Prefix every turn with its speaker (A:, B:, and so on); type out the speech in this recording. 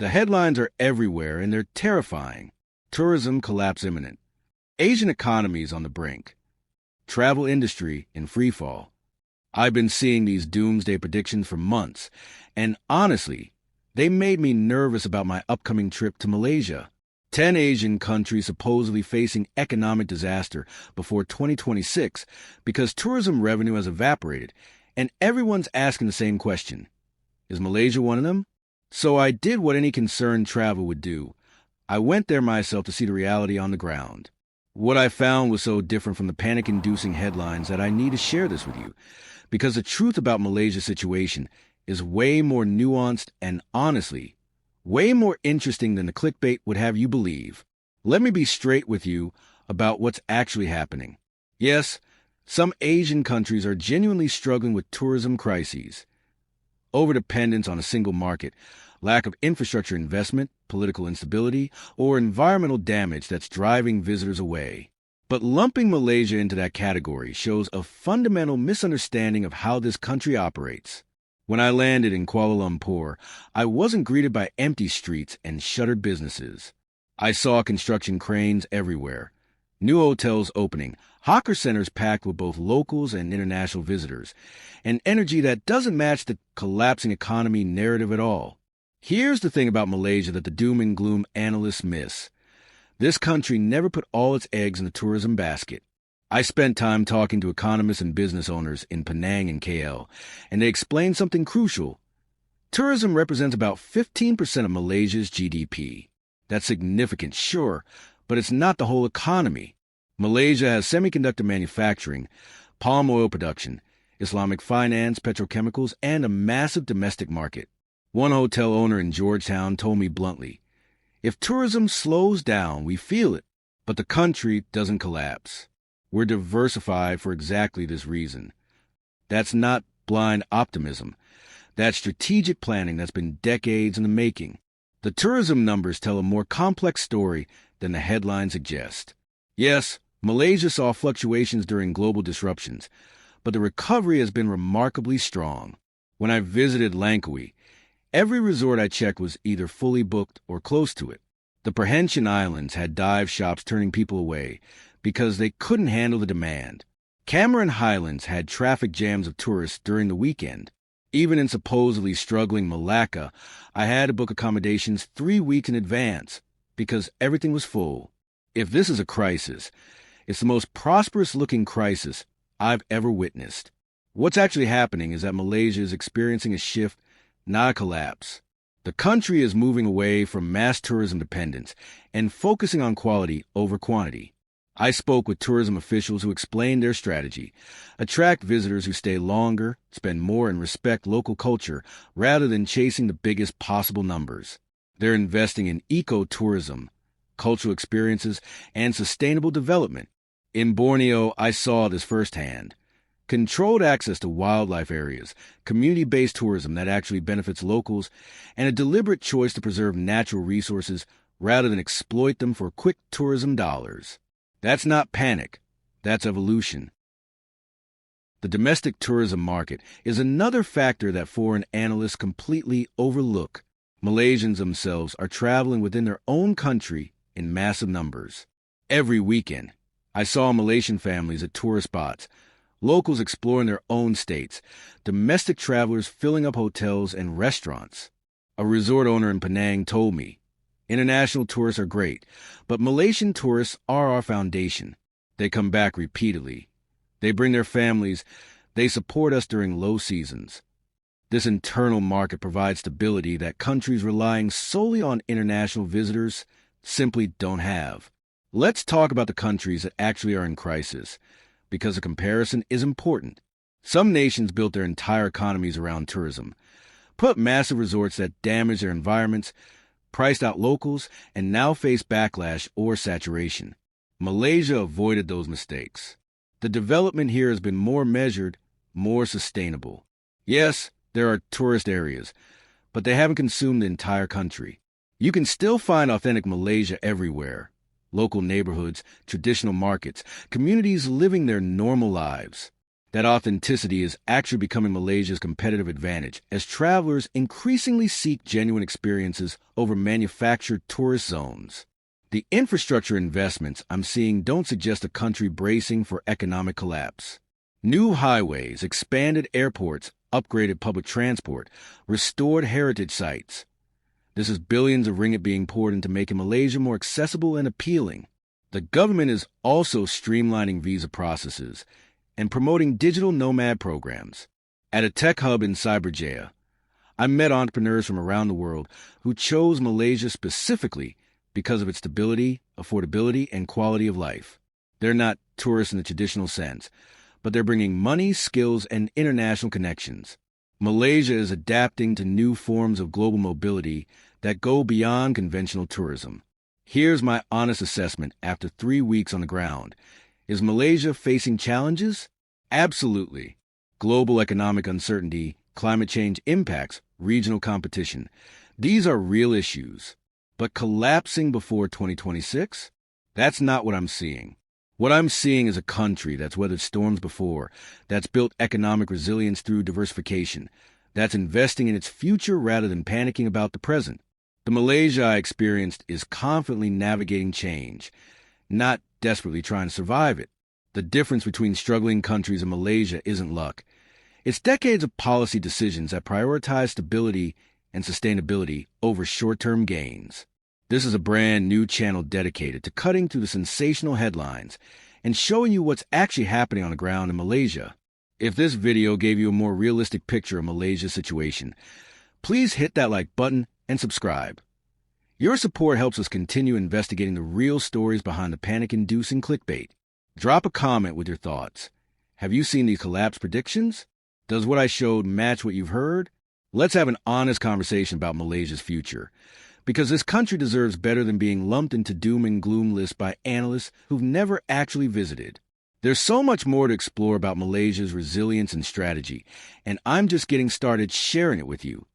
A: The headlines are everywhere, and they're terrifying. Tourism collapse imminent. Asian economies on the brink. Travel industry in freefall. I've been seeing these doomsday predictions for months, and honestly, they made me nervous about my upcoming trip to Malaysia. 10 Asian countries supposedly facing economic disaster before 2026 because tourism revenue has evaporated, and everyone's asking the same question. Is Malaysia one of them? So I did what any concerned traveler would do. I went there myself to see the reality on the ground. What I found was so different from the panic-inducing headlines that I need to share this with you, because the truth about Malaysia's situation is way more nuanced and, honestly, way more interesting than the clickbait would have you believe. Let me be straight with you about what's actually happening. Yes, some Asian countries are genuinely struggling with tourism crises. Overdependence on a single market, lack of infrastructure investment, political instability, or environmental damage that's driving visitors away. But lumping Malaysia into that category shows a fundamental misunderstanding of how this country operates. When I landed in Kuala Lumpur, I wasn't greeted by empty streets and shuttered businesses. I saw construction cranes everywhere, new hotels opening, hawker centers packed with both locals and international visitors, and energy that doesn't match the collapsing economy narrative at all. Here's the thing about Malaysia that the doom and gloom analysts miss. This country never put all its eggs in the tourism basket. I spent time talking to economists and business owners in Penang and KL, and they explained something crucial. Tourism represents about 15% of Malaysia's GDP. That's significant, sure, but it's not the whole economy. Malaysia has semiconductor manufacturing, palm oil production, Islamic finance, petrochemicals, and a massive domestic market. One hotel owner in Georgetown told me bluntly, if tourism slows down, we feel it, but the country doesn't collapse. We're diversified for exactly this reason. That's not blind optimism. That's strategic planning that's been decades in the making. The tourism numbers tell a more complex story than the headlines suggest. Yes, Malaysia saw fluctuations during global disruptions, but the recovery has been remarkably strong. When I visited Lanka, every resort I checked was either fully booked or close to it. The Perhentian Islands had dive shops turning people away because they couldn't handle the demand. Cameron Highlands had traffic jams of tourists during the weekend. Even in supposedly struggling Malacca, I had to book accommodations 3 weeks in advance because everything was full. If this is a crisis, it's the most prosperous-looking crisis I've ever witnessed. What's actually happening is that Malaysia is experiencing a shift, not a collapse. The country is moving away from mass tourism dependence and focusing on quality over quantity. I spoke with tourism officials who explained their strategy: attract visitors who stay longer, spend more, and respect local culture rather than chasing the biggest possible numbers. They're investing in eco-tourism, cultural experiences, and sustainable development. In Borneo, I saw this firsthand. Controlled access to wildlife areas, community-based tourism that actually benefits locals, and a deliberate choice to preserve natural resources rather than exploit them for quick tourism dollars. That's not panic. That's evolution. The domestic tourism market is another factor that foreign analysts completely overlook. Malaysians themselves are traveling within their own country in massive numbers. Every weekend, I saw Malaysian families at tourist spots, locals exploring their own states, domestic travelers filling up hotels and restaurants. A resort owner in Penang told me, international tourists are great, but Malaysian tourists are our foundation. They come back repeatedly. They bring their families. They support us during low seasons. This internal market provides stability that countries relying solely on international visitors simply don't have. Let's talk about the countries that actually are in crisis, because a comparison is important. Some nations built their entire economies around tourism, put massive resorts that damage their environments, priced out locals, and now face backlash or saturation. Malaysia avoided those mistakes. The development here has been more measured, more sustainable. Yes, there are tourist areas, but they haven't consumed the entire country. You can still find authentic Malaysia everywhere. Local neighborhoods, traditional markets, communities living their normal lives. That authenticity is actually becoming Malaysia's competitive advantage as travelers increasingly seek genuine experiences over manufactured tourist zones. The infrastructure investments I'm seeing don't suggest a country bracing for economic collapse. New highways, expanded airports, upgraded public transport, restored heritage sites. This is billions of ringgit being poured into making Malaysia more accessible and appealing. The government is also streamlining visa processes and promoting digital nomad programs. At a tech hub in Cyberjaya, I met entrepreneurs from around the world who chose Malaysia specifically because of its stability, affordability, and quality of life. They're not tourists in the traditional sense, but they're bringing money, skills, and international connections. Malaysia is adapting to new forms of global mobility that go beyond conventional tourism. Here's my honest assessment after 3 weeks on the ground. Is Malaysia facing challenges? Absolutely. Global economic uncertainty, climate change impacts, regional competition. These are real issues. But collapsing before 2026? That's not what I'm seeing. What I'm seeing is a country that's weathered storms before, that's built economic resilience through diversification, that's investing in its future rather than panicking about the present. The Malaysia I experienced is confidently navigating change, not desperately trying to survive it. The difference between struggling countries and Malaysia isn't luck. It's decades of policy decisions that prioritize stability and sustainability over short-term gains. This is a brand new channel dedicated to cutting through the sensational headlines and showing you what's actually happening on the ground in Malaysia. If this video gave you a more realistic picture of Malaysia's situation, please hit that like button and subscribe. Your support helps us continue investigating the real stories behind the panic-inducing clickbait. Drop a comment with your thoughts. Have you seen these collapse predictions? Does what I showed match what you've heard? Let's have an honest conversation about Malaysia's future, because this country deserves better than being lumped into doom and gloom lists by analysts who've never actually visited. There's so much more to explore about Malaysia's resilience and strategy, and I'm just getting started sharing it with you.